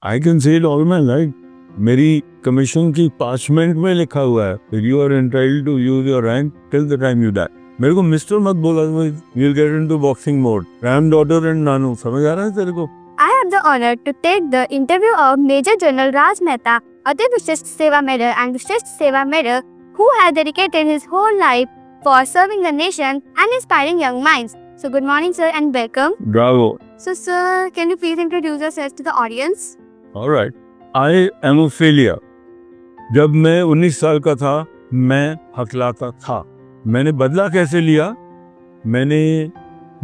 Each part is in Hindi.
I can say it all my life. मेरी कमीशन की 5 मिनट में लिखा हुआ है you are entitled to use your rank till the time you die. मेरे को मिस्टर मत बोला, you'll get into boxing mode, रैम डॉटर एंड नानू, समझ आ रहा है तेरे को? I have the honor to take the interview of Major General Raj Mehta, Atir Vishisht Seva Medal and Vishisht Seva Medal, who has dedicated his whole life for serving the nation and inspiring young minds. So good morning, sir, and welcome. Bravo. So, sir, can you please introduce yourself to the audience? All right. I am a failure. जब मैं 19 साल का था, मैं हकलाता था। मैंने बदला कैसे लिया? मैंने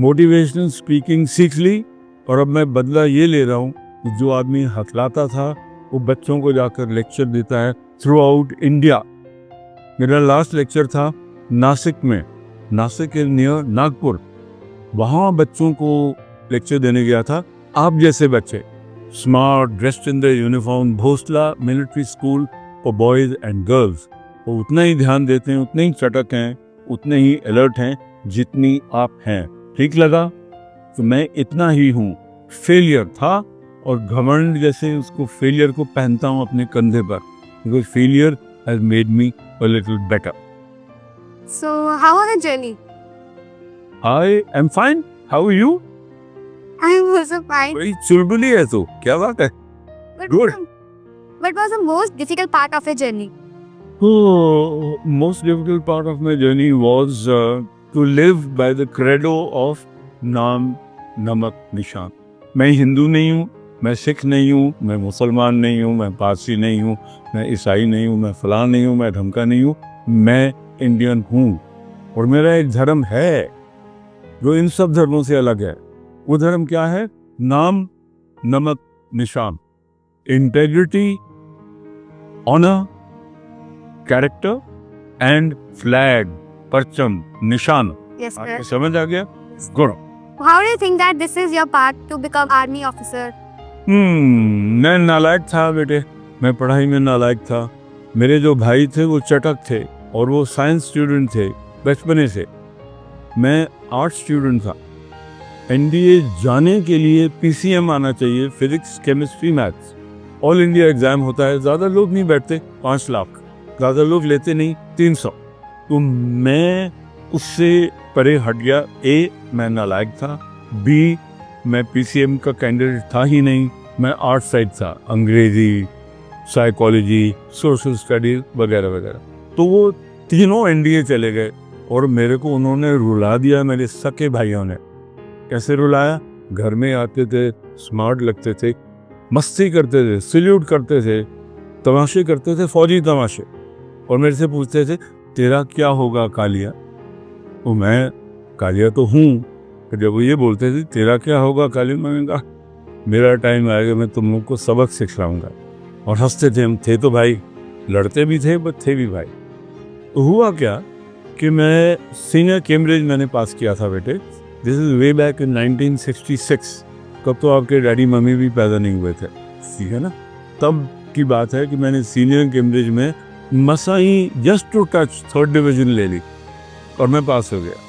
मोटिवेशनल स्पीकिंग सीख ली और अब मैं बदला ये ले रहा हूँ कि जो आदमी हकलाता था वो बच्चों को जाकर लेक्चर देता है थ्रू आउट इंडिया। मेरा लास्ट लेक्चर था नासिक में, नासिक के नियर नागपुर। वहाँ बच्चों को लेक्चर देने गया था। आप जैसे बच्चे smart, dressed in the uniform, Bhonsala military school for boys and girls, वो उतना ही ध्यान देते हैं, उतने ही चटक हैं, उतने ही अलर्ट हैं जितनी आप हैं। ठीक लगा? तो मैं इतना ही हूँ। फेलियर था और घमंड जैसे उसको फेलियर को पहनता हूँ अपने कंधे पर, because failure has made me a little better. So, how was the journey? I am fine, how are you? I am also fine. बड़ी चुलबुली है तू, क्या बात है? Good. What was the most difficult part of your journey? Most difficult part of my journey was to live by the credo of नाम नमक निशान। मैं हिंदू नहीं हूँ, मैं सिख नहीं हूँ, मैं मुसलमान नहीं हूँ, मैं पारसी नहीं हूँ, मैं ईसाई नहीं हूँ, मैं फलां नहीं हूँ, मैं ढमका नहीं हूँ, मैं इंडियन हूँ। और मेरा एक धर्म है जो इन सब धर्मों से अलग है। वो धर्म क्या है? नाम नमक निशान, integrity, honour, character and flag, परचम, निशान। Yes, sir. समझ आ गया? Good. How do you think that this is your path to become army officer? मैं नालायक था बेटे, मैं पढ़ाई में नालायक था। मेरे जो भाई थे वो चटक थे और वो साइंस स्टूडेंट थे बचपने से। मैं आर्ट स्टूडेंट था। एनडीए जाने के लिए पीसीएम आना चाहिए, physics, chemistry, maths. All India exam होता है, ज़्यादा लोग नहीं बैठते, 5 लाख, ज़्यादा लोग लेते नहीं, 300। तो मैं उससे परे हट गया। ए, मैं नालायक था। बी, मैं पीसीएम का कैंडिडेट था ही नहीं, मैं आर्ट साइड था, अंग्रेजी, साइकोलॉजी, सोशल स्टडीज वगैरह वगैरह। तो वो तीनों एनडीए चले गए और मेरे को उन्होंने रुला दिया, मेरे सके भाइयों ने। कैसे रुलाया? घर में आते थे, स्मार्ट लगते थे, मस्ती करते थे, सल्यूट करते थे, तमाशे करते थे, फौजी तमाशे, और मेरे से पूछते थे तेरा क्या होगा कालिया? तो मैं कालिया तो हूँ। तो जब वो ये बोलते थे तेरा क्या होगा कालिया, मैंने कहा मेरा टाइम आएगा, मैं तुम लोग को सबक सिखाऊंगा। और हंसते थे हम, थे तो भाई, लड़ते भी थे बट थे भी भाई। तो हुआ क्या कि मैं सीनियर कैम्ब्रिज मैंने पास किया था बेटे। This is way back in 1966। कब तो आपके डैडी मम्मी भी पैदा नहीं हुए थे, ठीक है ना? तब की बात है कि मैंने सीनियर कैम्ब्रिज में मसा ही just to touch 3rd division ले ली और मैं पास हो गया।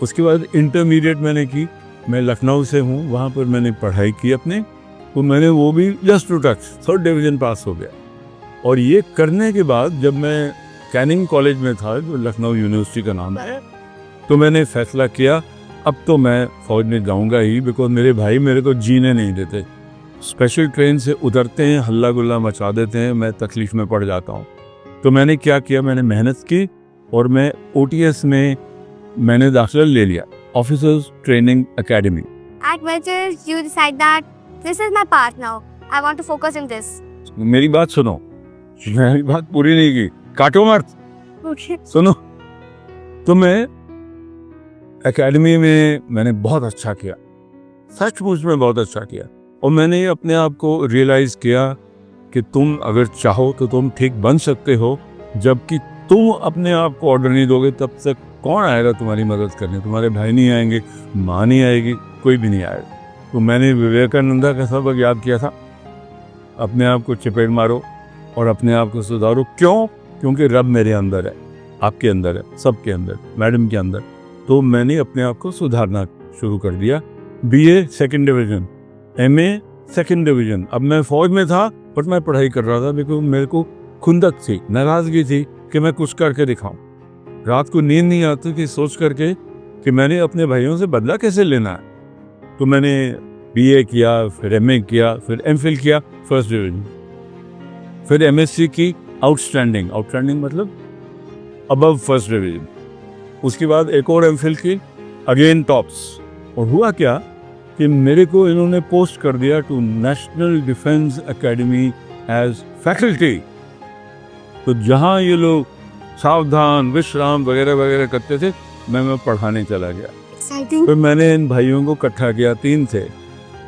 उसके बाद इंटरमीडिएट मैंने की, मैं लखनऊ से हूँ, वहाँ पर मैंने पढ़ाई की अपने, तो मैंने वो भी just to touch 3rd division pass हो गया। और ये करने के बाद जब मैं कैनिंग कॉलेज में था, जो लखनऊ यूनिवर्सिटी का नाम है, तो मैंने फैसला किया अब तो मैं फौज में जाऊँगा ही, बिकॉज मेरे भाई मेरे को जीने नहीं देते। स्पेशल ट्रेन से उतरते हैं, हल्ला गुल्ला मचा देते हैं, मैं तकलीफ में पड़ जाता हूँ। तो मैंने क्या किया, मैंने मेहनत की और मैं ओटीएस में मैंने दाखिला ले लिया, officers training academy. At Ventures, you decide that this is my path now. I want to focus in this. मेरी बात सुनो, मेरी बात पूरी नहीं की, काटो मत, Okay. सुनो। तो मैं एकेडमी में मैंने बहुत अच्छा किया, सचमुच में बहुत अच्छा किया। और मैंने अपने आप को रियलाइज किया कि तुम अगर चाहो तो तुम ठीक बन सकते हो, जबकि तुम अपने आप को ऑर्डर नहीं दोगे तब तक कौन आएगा तुम्हारी मदद करने? तुम्हारे भाई नहीं आएंगे, माँ नहीं आएगी, कोई भी नहीं आएगा। तो मैंने विवेकानंदा का सबक याद किया था, अपने आप को चपेट मारो और अपने आप को सुधारो। क्यों? क्योंकि रब मेरे अंदर है, आपके अंदर है, सबके अंदर, मैडम के अंदर। तो मैंने अपने आप को सुधारना शुरू कर दिया। BA 2nd division, MA second division. अब मैं फौज में था बट मैं पढ़ाई कर रहा था बिकॉज मेरे को खुंदक थी, नाराजगी थी कि मैं कुछ करके दिखाऊं। रात को नींद नहीं आती थी सोच करके कि मैंने अपने भाइयों से बदला कैसे लेना है। तो मैंने बीए किया, फिर एमए किया, फिर एमफिल किया फर्स्ट डिवीजन, फिर एमएससी की आउटस्टैंडिंग मतलब अबव फर्स्ट डिवीजन। उसके बाद एक और एमफिल की, अगेन टॉप्स। और हुआ क्या कि मेरे को इन्होंने पोस्ट कर दिया to national defence academy as faculty. तो जहाँ ये लोग सावधान, विश्राम वगैरह वगैरह करते थे, मैं पढ़ाने चला गया। Exciting. फिर मैंने इन भाइयों को इकट्ठा किया, 3 थे।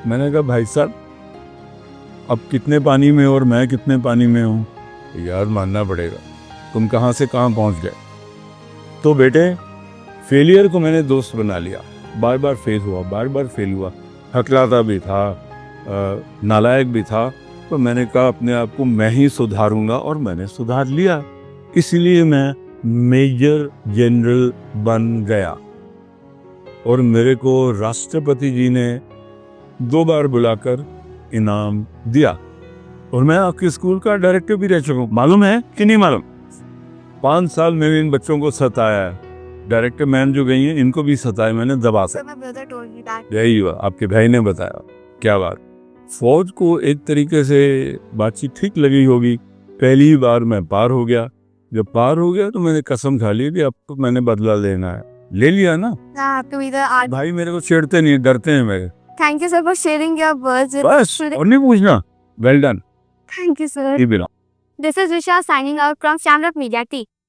मैंने कहा भाई साहब अब कितने पानी में और मैं कितने पानी में हूँ, यार मानना पड़ेगा, तुम कहाँ से कहाँ पहुँच गए। तो बेटे फेलियर को मैंने दोस्त बना लिया। बार बार फेल हुआ, हकलाता भी था, नालायक भी था। तो मैंने कहा अपने आप को मैं ही सुधारूंगा और मैंने सुधार लिया। इसलिए मैं मेजर जनरल बन गया और मेरे को राष्ट्रपति जी ने 2 बार बुलाकर इनाम दिया। और मैं आपके स्कूल का डायरेक्टर भी रह चुका हूँ, मालूम है कि नहीं मालूम। 5 साल मैंने इन बच्चों को सताया है। डायरेक्टर मैम जो गई हैं इनको भी सताया मैंने दबा So my brother told me that. यही हुआ, आपके भाई ने बताया। क्या बात। फौज को एक तरीके से बातचीत ठीक लगी होगी। पहली ही बार मैं पार हो गया। जब पार हो गया तो मैंने कसम खा ली कि अब तो मैंने बदला लेना है। ले लिया ना। I have to be the art. भाई मेरे को छेड़ते नहीं, डरते हैं मेरे। Thank you sir for sharing your words with बस today. और नहीं पूछना। Well done. Thank you sir. ही बिना। This is Vishal signing out from Shamrock Media Tea.